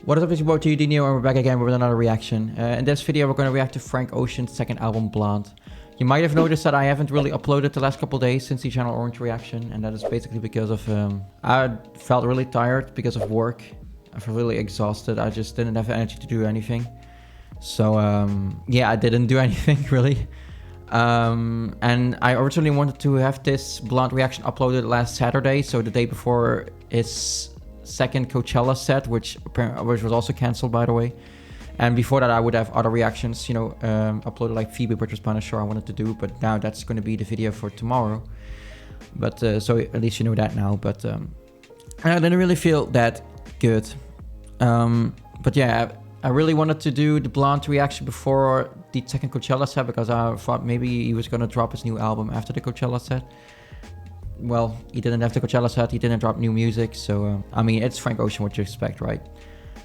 What is up, it's your boy Giodinho, and we're back again with another reaction. In this video, we're going to react to Frank Ocean's second album, Blonde. You might have noticed that I haven't really uploaded the last couple days since the Channel Orange reaction, and that is basically because of I felt really tired because of work. I felt really exhausted. I just didn't have energy to do anything. So yeah, I didn't do anything really. And I originally wanted to have this Blonde reaction uploaded last Saturday, so the day before his second Coachella set, which was also cancelled, by the way. And before that, I would have other reactions, you know, uploaded, like Phoebe Bridgers-Bonner show I wanted to do, but now that's going to be the video for tomorrow. But so at least you know that now. But I didn't really feel that good. But yeah, I really wanted to do the Blonde reaction before the second Coachella set, because I thought maybe he was going to drop his new album after the Coachella set. Well, he didn't have the Coachella set, he didn't drop new music, so I mean, it's Frank Ocean, what you expect, right?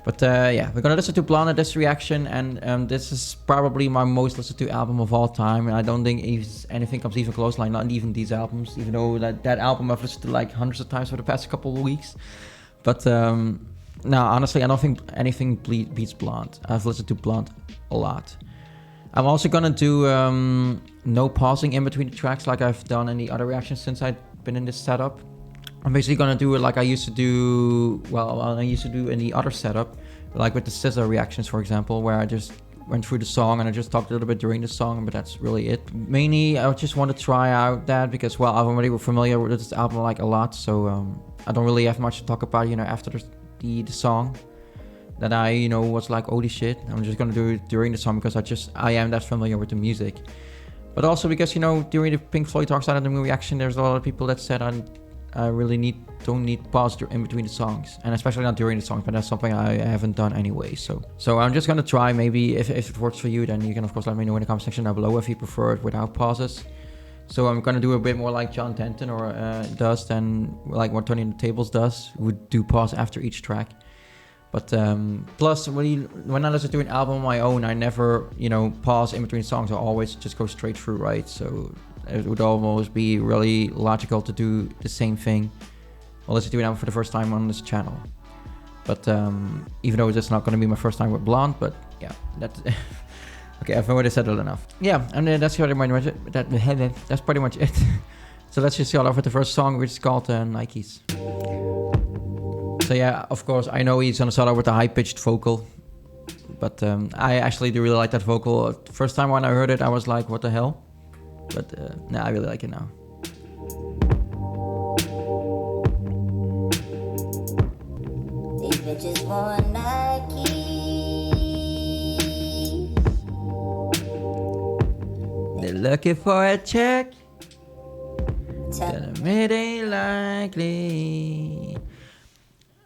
But yeah, we're gonna listen to Blonde at this reaction, and this is probably my most listened to album of all time, and I don't think anything comes even close, like not even these albums, even though that album I've listened to like hundreds of times for the past couple of weeks. But no, honestly, I don't think anything beats Blonde. I've listened to Blonde a lot. I'm also gonna do no pausing in between the tracks like I've done in the other reactions since I've been in this setup. I'm basically gonna do it like I used to do, well, I used to do in the other setup, like with the Scissor reactions, for example, where I just went through the song and I just talked a little bit during the song, but that's really it. Mainly, I just want to try out that because, well, I'm already familiar with this album like a lot, so I don't really have much to talk about, you know, after the song. That I, you know, was like, holy shit, I'm just gonna do it during the song because I am that familiar with the music. But also because, you know, during the Pink Floyd Talks Out of the Moon reaction, there's a lot of people that said I really don't need pause in between the songs, and especially not during the songs, but that's something I haven't done anyway. So I'm just gonna try. Maybe if it works for you, then you can of course let me know in the comment section down below if you prefer it without pauses. So I'm gonna do a bit more like John Denton or does than like what Turning the Tables does, who would do pause after each track. But plus, when I listen to an album on my own, I never, you know, pause in between songs. I always just go straight through, right? So it would almost be really logical to do the same thing. Well, listen to it now for the first time on this channel. But even though it's not going to be my first time with Blonde, but yeah, that's okay. I've already said it enough. Yeah, and that's pretty much it. That's pretty much it. So let's just start off with the first song, which is called Nikes. So yeah, of course, I know he's gonna start out with a high-pitched vocal, but I actually do really like that vocal. First time when I heard it, I was like, what the hell? But nah, I really like it now. These bitches want Nike. They're looking for a check. Tell them it ain't likely.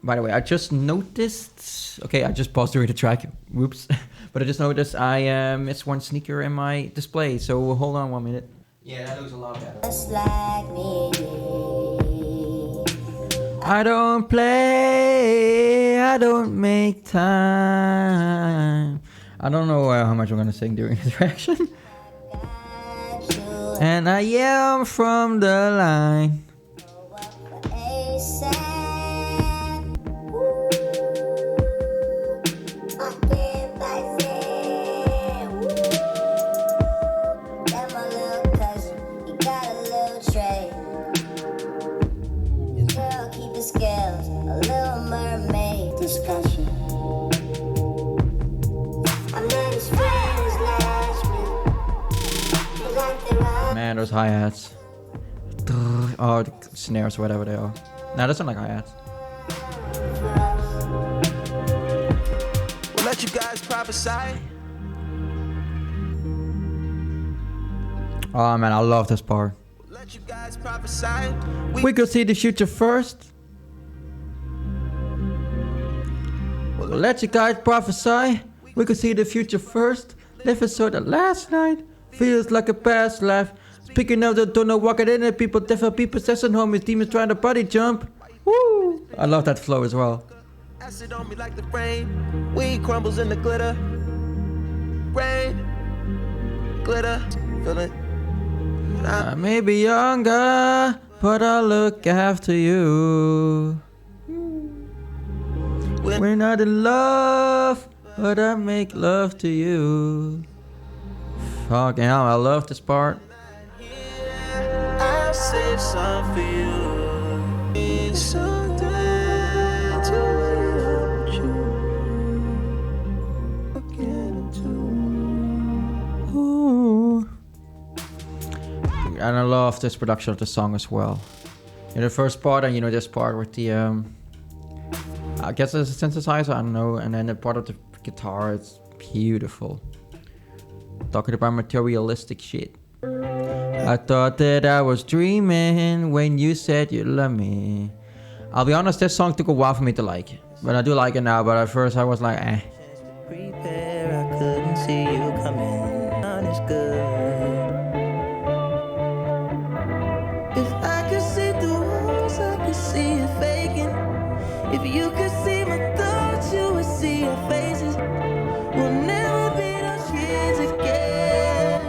By the way, I just noticed, okay, I just paused during the track, whoops, but I just noticed I missed one sneaker in my display, so hold on 1 minute. Yeah, that looks a lot better. Just like me. I don't play, I don't make time. I don't know how much I'm gonna sing during this reaction. And I yell from the line. Man, those hi-hats. Oh, the snares, whatever they are. Nah, that's not like hi-hats. We'll let you guys prophesy. Oh man, I love this part. We'll let you guys prophesy. We could see the future first. We'll let you guys prophesy. We could see the future first. Living so that last night feels like a past life. Speaking of the don't know walking in it, people different people possessing homies, demons trying to body jump. Woo! I love that flow as well. Acid on me like the rain. Weed crumbles in the glitter. Rain, glitter, feel it. I may be younger, but I'll look after you. We're not in love, but I make love to you. Fucking hell, I love this part. I'll save some for you. It's something to hold you. Again too. Ooh. And I love this production of the song as well. In the first part, and you know this part with the I guess it's a synthesizer, I don't know, and then the part of the guitar, it's beautiful. Talking about materialistic shit. I thought that I was dreaming when you said you love me. I'll be honest, this song took a while for me to like it, but I do like it now. But at first I was like, eh. Prepare, I couldn't see you coming. Honest good. If I could see through walls, I could see you faking. If you could see my thoughts, you would see your faces. We'll never be those kids again.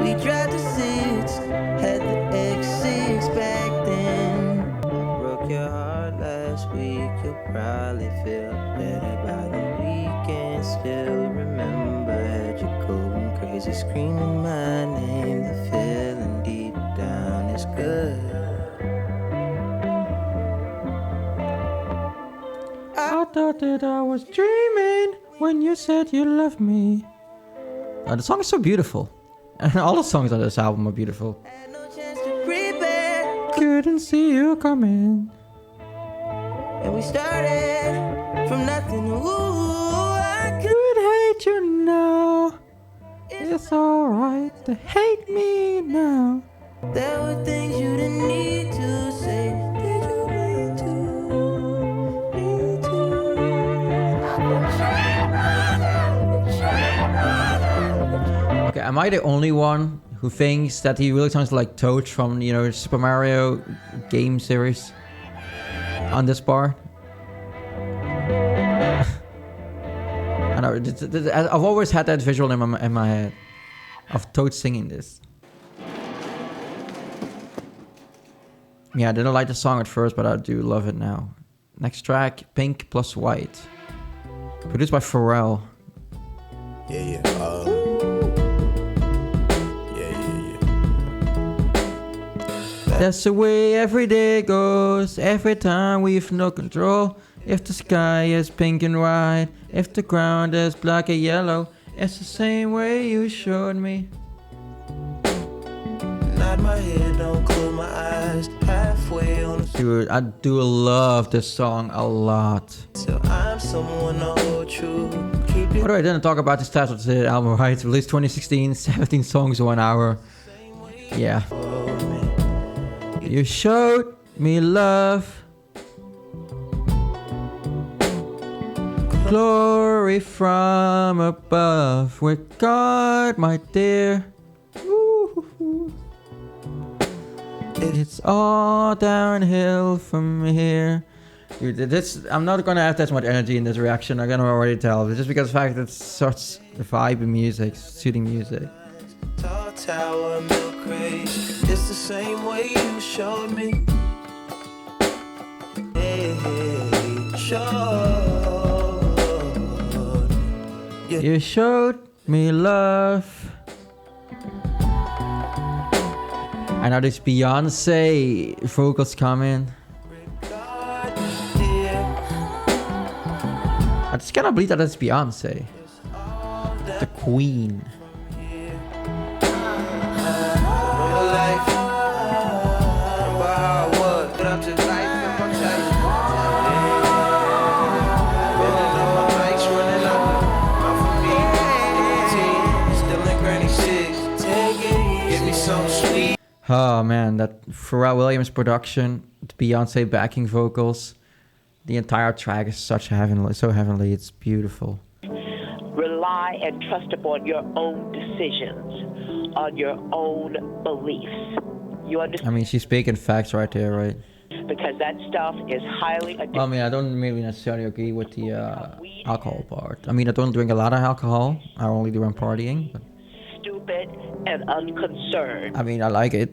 We tried to sit, had the exes back then. Broke your heart last week, you'll probably feel better by the weekend. Still remember, had you going crazy, screaming my name. The feeling deep down is good. I thought that I was dreaming when you said you loved me. The song is so beautiful. And all the songs on this album are beautiful. Had no chance to prepare. Couldn't see you coming. And we started from nothing. Ooh, I Could hate you now. It's alright to hate me now. There were things you didn't need to say. Did you need to? Need to? Okay, am I the only one who thinks that he really sounds like Toad from, you know, Super Mario game series on this part? I know, I've always had that visual in my head of Toad singing this. Yeah, I didn't like the song at first, but I do love it now. Next track, Pink Plus White. Produced by Pharrell. Yeah. That's the way every day goes, every time we've no control. If the sky is pink and white, if the ground is black and yellow, it's the same way you showed me. Nod my head, don't close my eyes. Halfway on the Dude, I do love this song a lot. so I'm someone to hold true. Keep it By the way, I didn't talk about the stats of the album, right? Released 2016, 17 songs, 1 hour. Yeah. for me. You showed me love. Glory from above. With God, my dear. Ooh. It's all downhill from here. Dude, I'm not gonna have that much energy in this reaction. I can already tell. Just because of the fact that it's such vibe music, soothing music. Tall tower, milk crate. It's the same way you showed me. Hey, showed. Yeah. You showed me love. And now this Beyonce vocals come in. God, dear. I just cannot believe that it's Beyonce. The queen. Real life. Remember how I was, but I'm just like I'm chasing. Running up my bikes, running up. Not for me. 18, still in granny 6. Take it, give me some sweet. Oh man, that Pharrell Williams production, the Beyonce backing vocals. The entire track is so heavenly, it's beautiful. Rely and trust upon your own decisions, on your own beliefs. You understand? I mean, she's speaking facts right there, right? Because that stuff is highly addictive. Well, I mean, I don't really necessarily agree with the alcohol part. I mean, I don't drink a lot of alcohol. I only do when partying. But Stupid and unconcerned. I mean, I like it.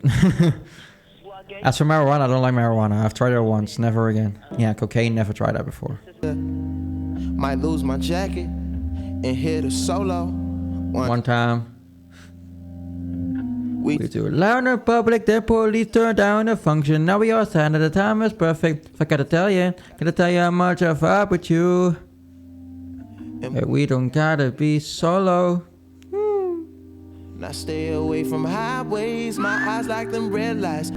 As for marijuana, I don't like marijuana. I've tried it once, never again. Yeah, cocaine, never tried that before. Might lose my jacket and hit a solo. One time. We do loud in public, the police turned down the function. Now we all stand and the time is perfect. If I gotta tell you how much I vibe with you. Hey, we don't gotta be solo. Now stay away from highways, my eyes like them red lights.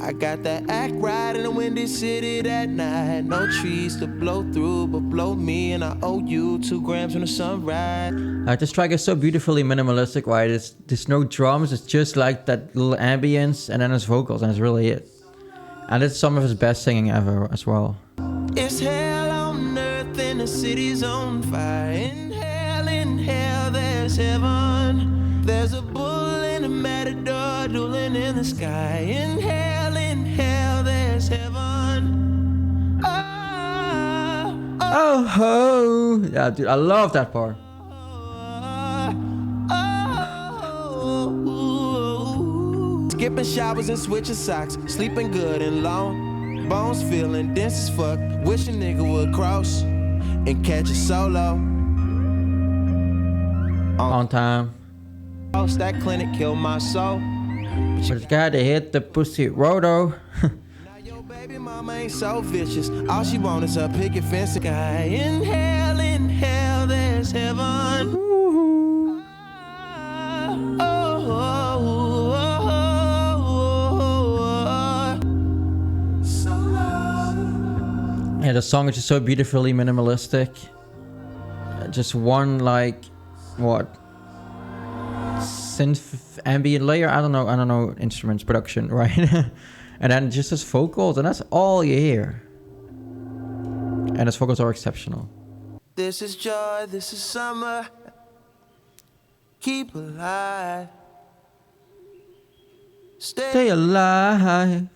I got that act right in a windy city that night. No trees to blow through, but blow me, and I owe you 2 grams from the sunrise. This track is so beautifully minimalistic, right? There's no drums, it's just like that little ambience, and then his vocals, and it's really it. And it's some of his best singing ever as well. It's hell on earth and the city's on fire. In hell, there's heaven. There's a bull and a matador dueling in the sky. In hell, there's heaven. Oh, yeah, dude, I love that part. Skipping showers and switching socks, sleeping good and long. Bones feeling dense as fuck. Wish a nigga would cross and catch a solo. On time. That clinic killed my soul. But you gotta hit the pussy roto. Now your baby mama ain't so vicious. All she want is a picket fence guy. In hell, there's heaven. Yeah, the song is just so beautifully minimalistic. Just one synth ambient layer. I don't know instruments production, right? And then just his vocals, and that's all you hear. And his vocals are exceptional. This is joy, this is summer. Keep alive. Stay alive.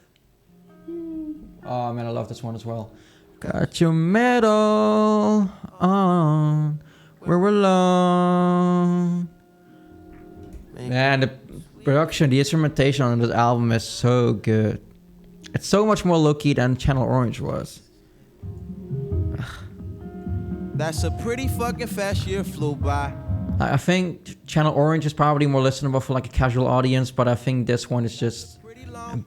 Oh man, I love this one as well. Got your medal on. We're alone. Man, the production, the instrumentation on this album is so good. It's so much more low-key than Channel Orange was. That's a pretty fucking fast year flew by. I think Channel Orange is probably more listenable for like a casual audience, but I think this one is just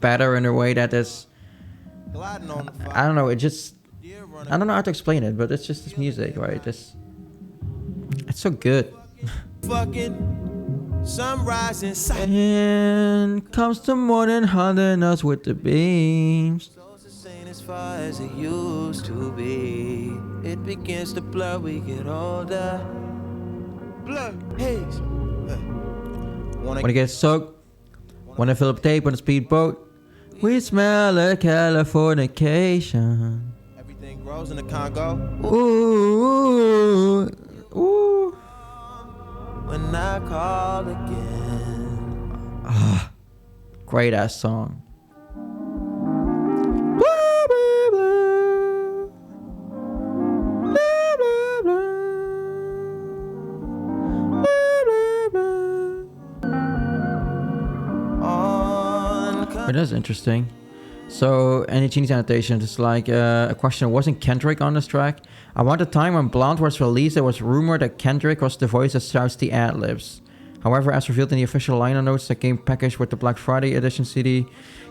better in a way that is... I don't know, it just... I don't know how to explain it, but it's just this music, right? It's so good. Fucking sunrise inside. And comes the morning haunting us with the beams. As far as it used to be, it begins to blur. We get older. Blur, haze. When it gets soaked, when I fill up tape on a speedboat, we smell a Californication. Everything grows in the Congo. Ooh, ooh. When I call again. Ah, great ass song. It is interesting. So, any Genie's annotations, it's like a question. Wasn't Kendrick on this track? Around the time when Blonde was released, there was rumor that Kendrick was the voice that shouts the ad-libs. However, as revealed in the official liner notes that came packaged with the Black Friday edition CD,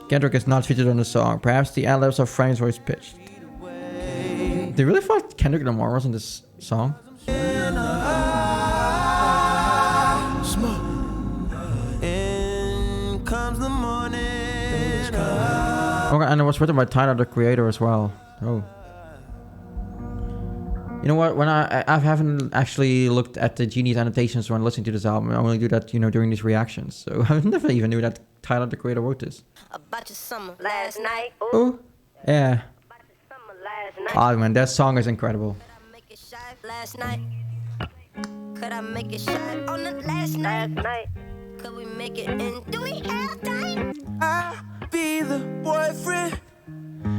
Kendrick is not featured on the song. Perhaps the ad-libs are Frank's voice pitched. They really thought Kendrick Lamar was in this song? Okay, and it was written by Tyler, the Creator, as well. Oh. You know what? When I haven't actually looked at the Genie's annotations when listening to this album. I only do that, during these reactions. So I never even knew that Tyler, the Creator, wrote this. About your summer last night. Oh, yeah. About your summer last night. Oh man, that song is incredible. Could I make it shy last night? Could I make it shy on the last night? Could we make it in? Do we have time? I'll be the boyfriend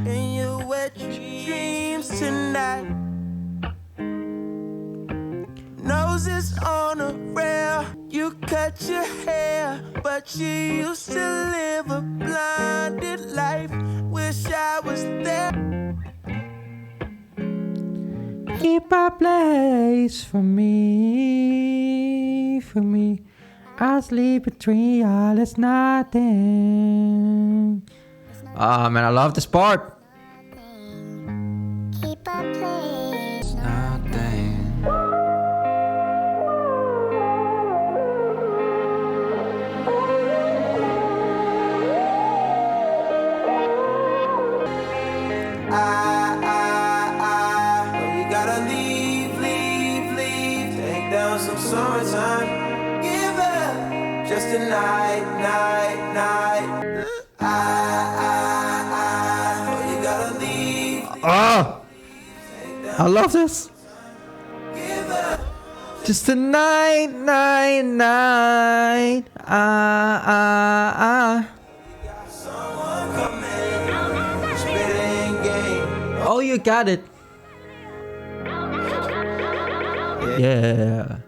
in your wet dreams tonight. Noses on a rail, you cut your hair, but you used to live a blinded life. Wish I was there. Keep a place for me, for me. I'll sleep between y'all, it's nothing. Ah, man, I love this part. Keep a place. Nothing. We gotta leave. Take down some summertime. Give up just a night. You gotta leave. Ah, I love this. Just a night. Someone coming, spitting game. Oh, you got it. Yeah.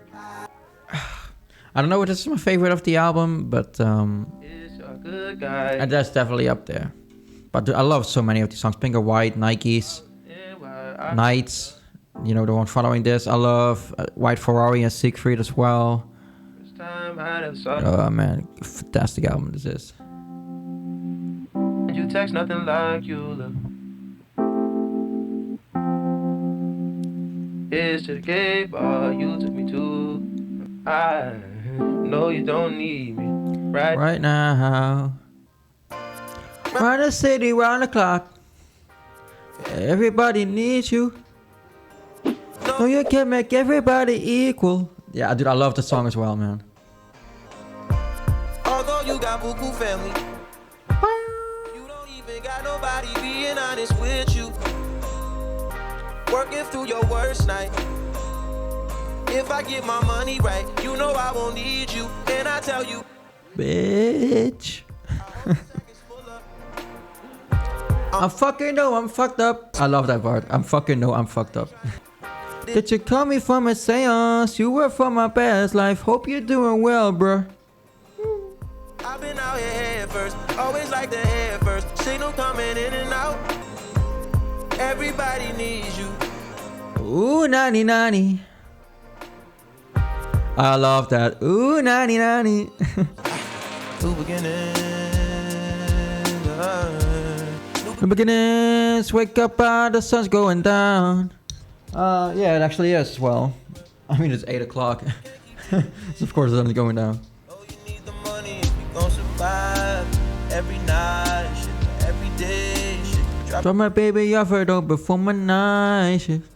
I don't know if this is my favorite of the album, but and that's definitely up there. But I love so many of these songs. Pink or White, Nikes, Nights. You know, the one following this. I love White Ferrari and Seigfried as well. Oh man, fantastic album this is. You text nothing like you look. It's to the gay bar you took me to. I know you don't need me Right now. Round the city, round the clock. Everybody needs you. No, you can't make everybody equal. Yeah, dude, I love the song as well, man. Although you got buku family, you don't even got nobody being honest with you. Working through your worst night. If I get my money right, you know I won't need you. And I tell you, Bitch. I'm fucking know I'm fucked up. I love that part. I'm fucking know I'm fucked up. Did you call me from a seance? You were from my past life. Hope you're doing well, bruh. I've been out here head first. Always like the head first. Signal coming in and out. Everybody needs you. Ooh, nani. I love that. Ooh, nani. Two beginnings. The beginnings, wake up, the sun's going down. Yeah, it actually is as well. I mean, it's 8 o'clock. So of course the sun is going down. Oh, you need the money if you gon' survive. Every night, shit, every day, shit. Drop my baby off her door before my night shift.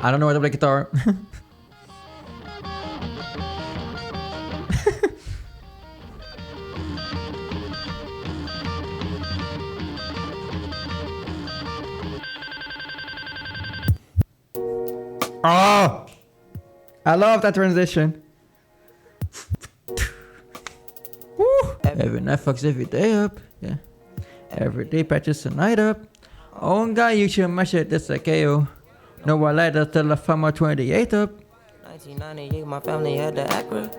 I don't know how to play guitar. Oh! I love that transition. Woo! Every night fucks every day up. Yeah. Every day patches the night up. Oh, guy, you should mash it. That's a KO. No, I let her till I found my 28 up. 1998, my family had the Acura.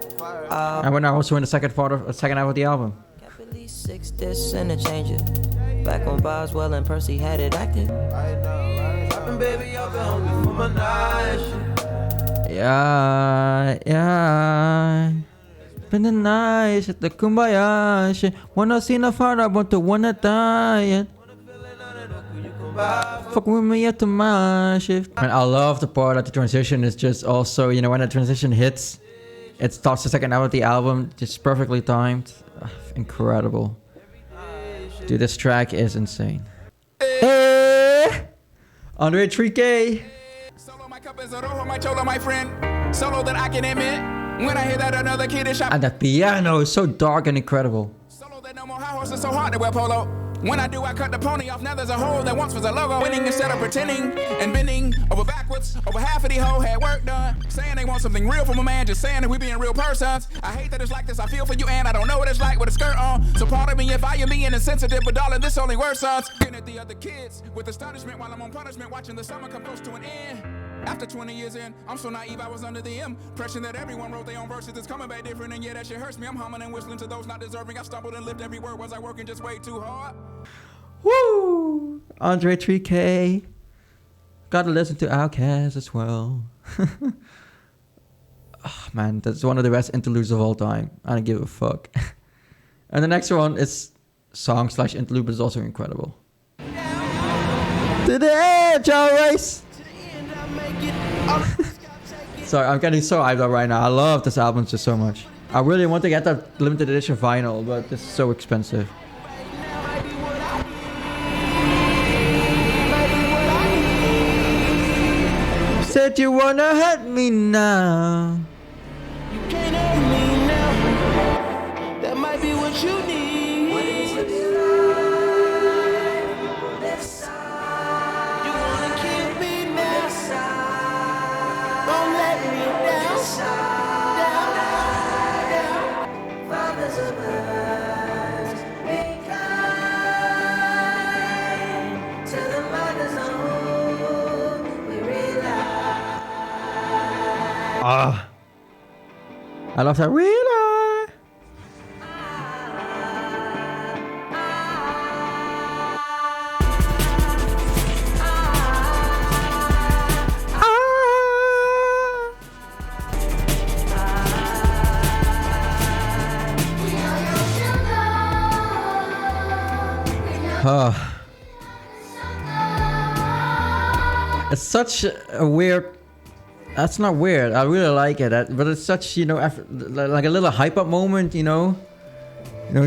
And we're now also in the second half of the album. Kept at least 6 discs and a changer. Back on Boswell and Percy had it active. Baby, I've been hungry for my night shit. Yeah. Spend the night at the Kumbaya shit. Wanna see the father, but to wanna die. Fuck with me at the my shift. And I love the part that the transition is just also, you know, when the transition hits, it starts the second half of the album, just perfectly timed. Incredible. Dude, this track is insane. André 3K. Solo my cup is a rojo, my cholo, my friend. Solo that I can admit. When I hear that another kid is shot. And that piano is so dark and incredible. Solo that no more high horses so hard to wear polo. When I do, I cut the pony off. Now there's a hole that once was a logo. Winning instead of pretending and bending over backwards. Over half of the whole had work done. Saying they want something real from a man, just saying that we being real persons. I hate that it's like this. I feel for you, and I don't know what it's like with a skirt on. So pardon me if I am being insensitive, but darling, this only worse sons. Looking at the other kids with astonishment while I'm on punishment, watching the summer come close to an end. After 20 years in, I'm so naive I was under the impression that everyone wrote their own verses. It's coming back different, and yeah, that shit hurts me. I'm humming and whistling to those not deserving. I stumbled and lived every word. Was I working just way too hard? Woo! André 3K. Gotta listen to Outkast as well. Oh, man, that's one of the best interludes of all time. I don't give a fuck. And the next one is song/interlude, but it's also incredible. To the edge, always. Sorry, I'm getting so hyped up right now. I love this album just so much. I really want to get that limited edition vinyl, but it's so expensive. Said you wanna hurt me now. You can't hurt me now. That might be what you need. You wanna kill me now. Don't let me down. Fathers of us, be kind to the mothers on whom we rely. Ah, I love that. Really? It's such a weird. That's not weird. I really like it. But it's such, you know, like a little hype up moment, you know,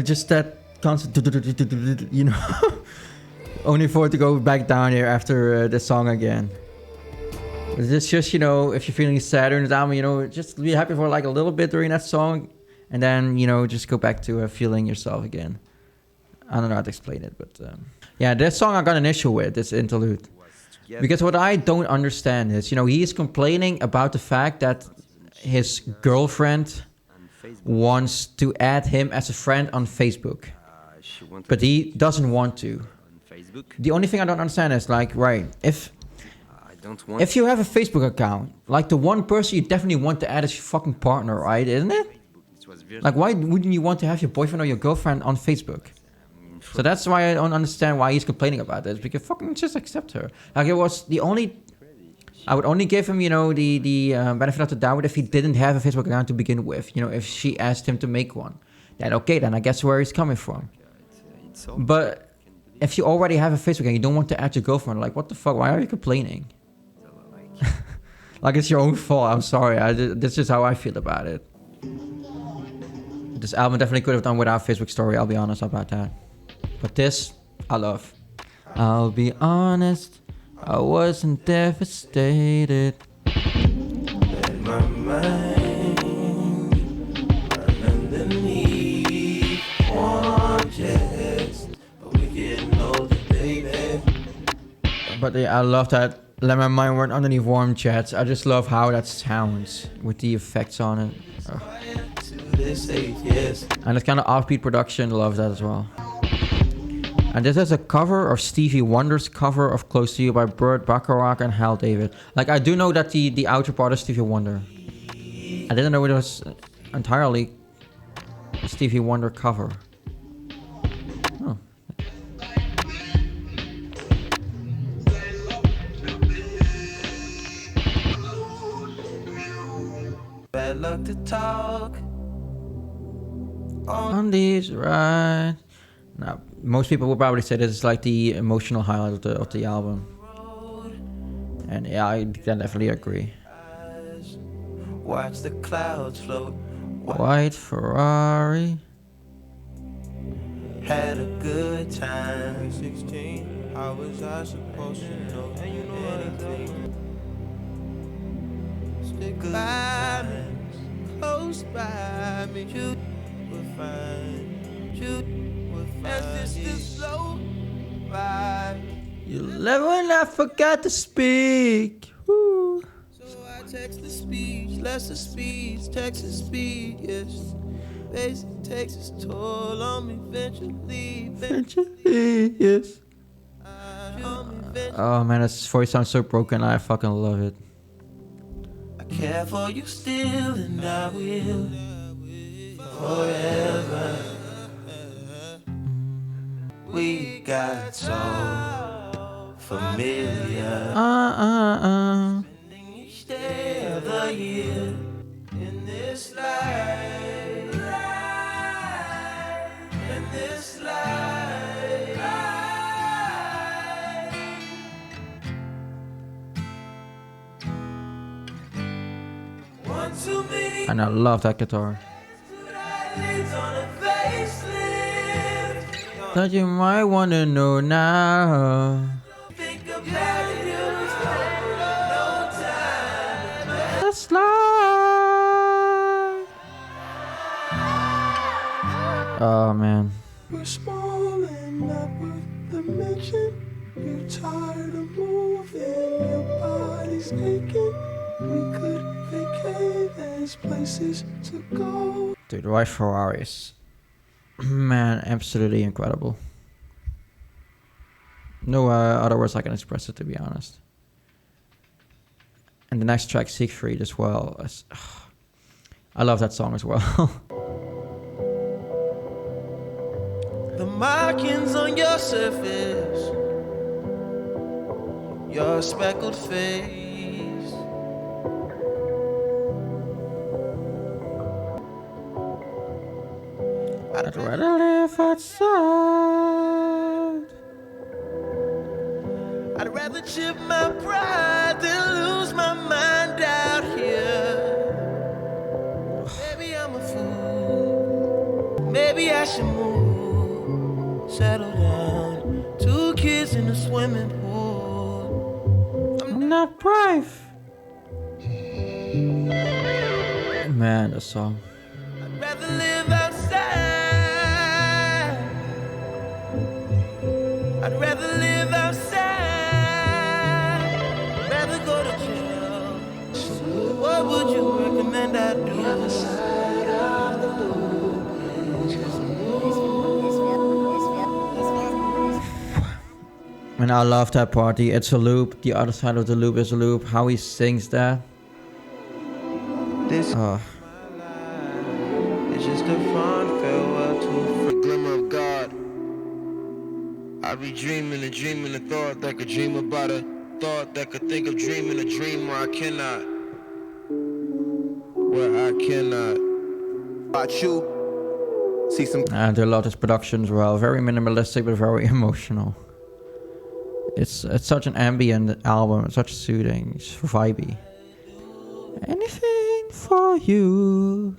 just that constant, you know, only for it to go back down here after the song again. It's just, you know, if you're feeling sad during the album, you know, just be happy for like a little bit during that song, and then, you know, just go back to feeling yourself again. I don't know how to explain it, but yeah, this song I got an issue with, this interlude. Because what I don't understand is, you know, he is complaining about the fact that his girlfriend wants to add him as a friend on Facebook. But he doesn't want to. The only thing I don't understand is, like, right, if you have a Facebook account, like, the one person you definitely want to add is your fucking partner, right? Isn't it? Like, why wouldn't you want to have your boyfriend or your girlfriend on Facebook? So that's why I don't understand why he's complaining about this. Because fucking just accept her. Like, it was the only... I would only give him, you know, the benefit of the doubt if he didn't have a Facebook account to begin with. You know, if she asked him to make one. Then okay, then I guess where he's coming from. But if you already have a Facebook account, you don't want to add your girlfriend. Like, what the fuck? Why are you complaining? Like, it's your own fault. I'm sorry. That's just how I feel about it. This album definitely could have done without Facebook story. I'll be honest about that. But this, I love. I'll be honest, I wasn't devastated. Let my mind run underneath warm chest. But we getting older, baby. But yeah, I love that. Let my mind run underneath warm chats. I just love how that sounds with the effects on it. Oh. And it's kind of offbeat production. Love that as well. And this is a cover of Stevie Wonder's cover of Close to You by Burt Bacharach and Hal David. Like, I do know that the outro part is Stevie Wonder. I didn't know it was entirely a Stevie Wonder cover. Oh. Bad luck to talk On these rides. Now, most people would probably say this is like the emotional highlight of the album. And yeah, I can definitely agree. Watch the clouds float. White Ferrari. Had a good time. 16. How was I supposed to know anything? Stick by me, close by me. You were fine. You were As this is slow ride. You love when I forgot to speak. Woo. So I text the speech, less the speech, text the speed, yes. Basic takes its toll on me eventually. Yes. Oh man, this voice sounds so broken. I fucking love it. I care for you still, and I will forever. We got so familiar. Spending each day of the year in this life, in this life. One too many. And I love that guitar. That you might wanna know now. Think about it, no time. Let's slide. Oh man. We're small and not worth the mention. You're tired of moving, your body's aching. We could vacate, there's places to go. Dude, white Ferraris. Man, absolutely incredible. No other words I can express it, to be honest. And the next track, Seigfried, as well. I love that song as well. The markings on your surface, your speckled face. I'd rather live outside. I'd rather chip my pride than lose my mind out here. Maybe I'm a fool. Maybe I should move. Settle down. 2 kids in a swimming pool. I'm not brave. Man, the song. I'd rather live outside. I'd rather live outside. Rather go to jail. What would you recommend I do? The other side of the loop. And I love that party. It's a loop. The other side of the loop is a loop. How he sings that. This Oh. it's just a fond farewell to The glimmer of God. I be dreaming a dream in a thought that could dream about a thought that could think of dreaming a dream where I cannot. Where I cannot. About you. See some. And I love his production as well. Very minimalistic, but very emotional. It's such an ambient album. It's such soothing. It's vibey. Anything for you.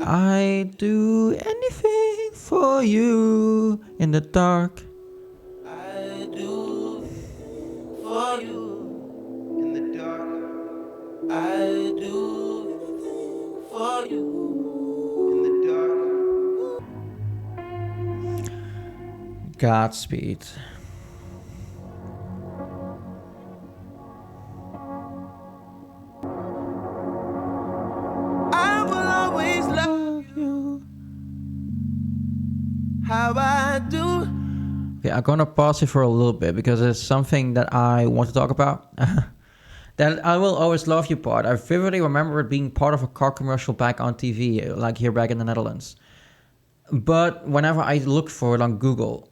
I do anything for you in the dark. I do for you in the dark. I do for you in the dark. Godspeed. I will always love you how I do. Okay, I'm gonna pause it for a little bit because it's something that I want to talk about. That I Will Always Love You part. I vividly remember it being part of a car commercial back on TV, like here back in the Netherlands. But whenever I look for it on Google,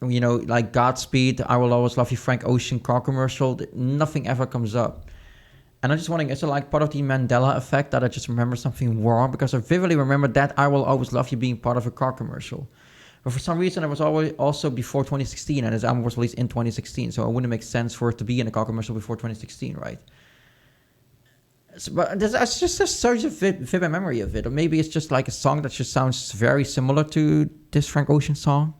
you know, like Godspeed, I Will Always Love You, Frank Ocean car commercial, nothing ever comes up. And I'm just wondering, is it like part of the Mandela effect that I just remember something wrong? Because I vividly remember that I Will Always Love You being part of a car commercial. But for some reason, it was always also before 2016, and this album was released in 2016, so it wouldn't make sense for it to be in a car commercial before 2016, right? So, but it's just such a vivid memory of it. Or maybe it's just like a song that just sounds very similar to this Frank Ocean song.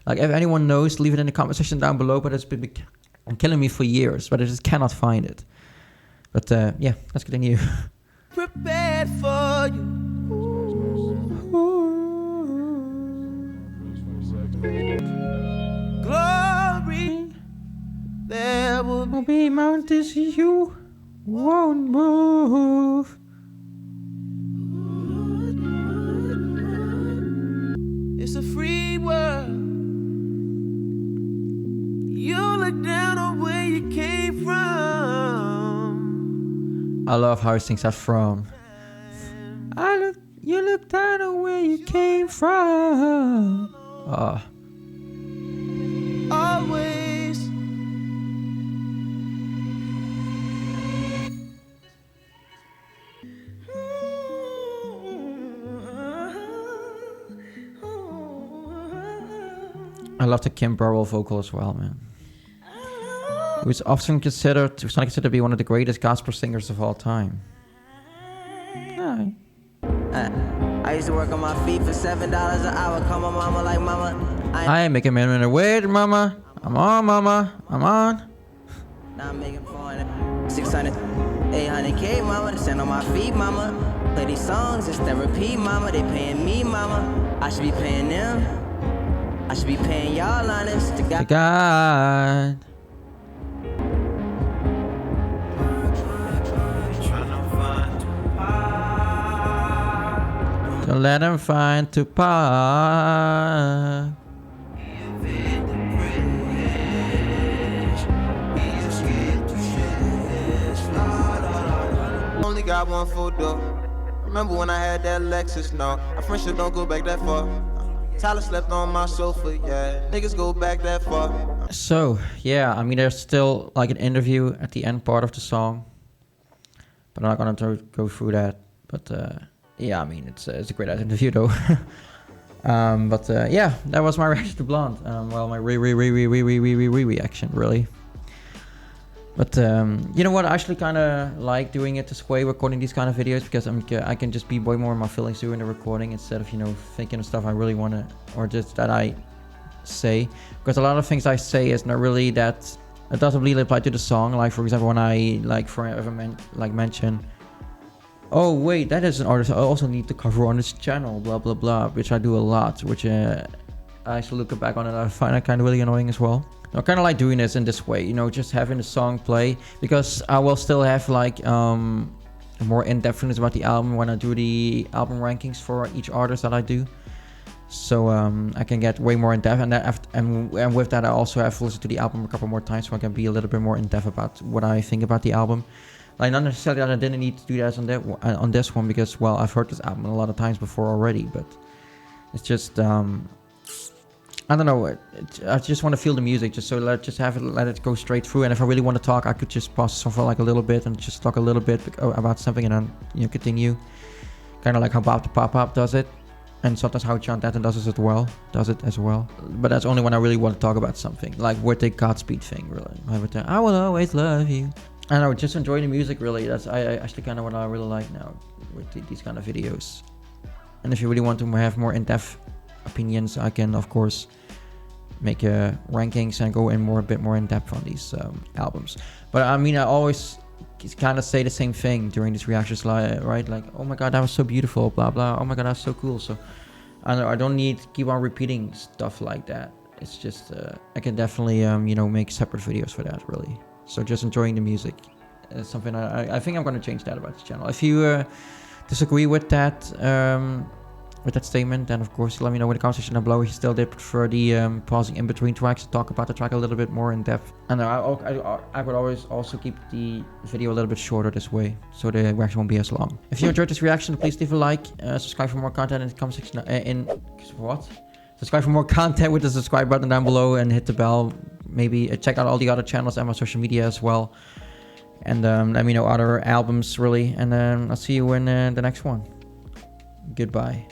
Like, if anyone knows, leave it in the comment section down below, but it's been killing me for years, but I just cannot find it. But yeah, let's continue. Prepared for you. many mountains you won't move. It's a free world. You look down on where you came from. I love how he sings that from. You look down on where you came from. Oh. Always. I love the Kim Burrell vocal as well, man. He was often considered to be one of the greatest gospel singers of all time. Yeah. I used to work on my feet for $7 an hour. Call my mama like, mama, I ain't making a minute. Wait, mama. I'm on, mama. I'm on. now I'm making 400, 600, 800K, mama. They stand on my feet, mama. Play these songs, it's therapy, mama. They paying me, mama. I should be paying them. I should be paying y'all, honest to To God. God. Don't let him find to park. Only got one photo. Remember when I had that Lexus? No, our friendship don't go back that far. Tyler slept on my sofa, yeah. Niggas go back that far. So, yeah, I mean, there's still like an interview at the end part of the song. But I'm not gonna go through that. But, yeah, I mean, it's a great ass interview though. Yeah, that was my reaction to Blonde. Well, my reaction, really. But you know what? I actually kind of like doing it this way, recording these kind of videos, because I can just be way more in my feelings during the recording instead of, you know, thinking of stuff I really want to, or just that I say. Because a lot of things I say is not really that, it doesn't really apply to the song. Like, for example, when I mention, oh wait, that is an artist I also need to cover on this channel, blah blah blah, which I do a lot, which I actually look back on it, I find it kind of really annoying as well. I kind of like doing this in this way, you know, just having the song play, because I will still have like more in-depthness about the album when I do the album rankings for each artist that I do. So I can get way more in depth, and with that I also have listened to the album a couple more times, so I can be a little bit more in depth about what I think about the album. Like, not necessarily that I didn't need to do that on this one, because, well, I've heard this album a lot of times before already, but it's just, I don't know, I just want to feel the music, just so let it go straight through, and if I really want to talk, I could just pause the song for like a little bit, and just talk a little bit about something, and then, you know, continue, kind of like how Bob the Pop-Up does it, and sometimes how John Tatton does it as well, but that's only when I really want to talk about something, like with the Godspeed thing, really, I will always love you. I don't know, just enjoy the music, really. That's actually kind of what I really like now with these kind of videos. And if you really want to have more in-depth opinions, I can, of course, make rankings and go in a bit more in-depth on these albums. But I mean, I always kind of say the same thing during these reactions, right? Like, oh my god, that was so beautiful, blah blah. Oh my god, that's so cool. So I know I don't need to keep on repeating stuff like that. It's just I can definitely you know, make separate videos for that, really. So just enjoying the music is something I think I'm going to change that about this channel. If you disagree with that statement, then of course let me know in the comment section down below if you still did prefer the pausing in between tracks to talk about the track a little bit more in depth. And I would always also keep the video a little bit shorter this way, so the reaction won't be as long. If you enjoyed this reaction, please leave a like, subscribe for more content in the comment section. Subscribe for more content with the subscribe button down below, and hit the bell. Maybe check out all the other channels and my social media as well. And let me know other albums, really. And I'll see you in the next one. Goodbye.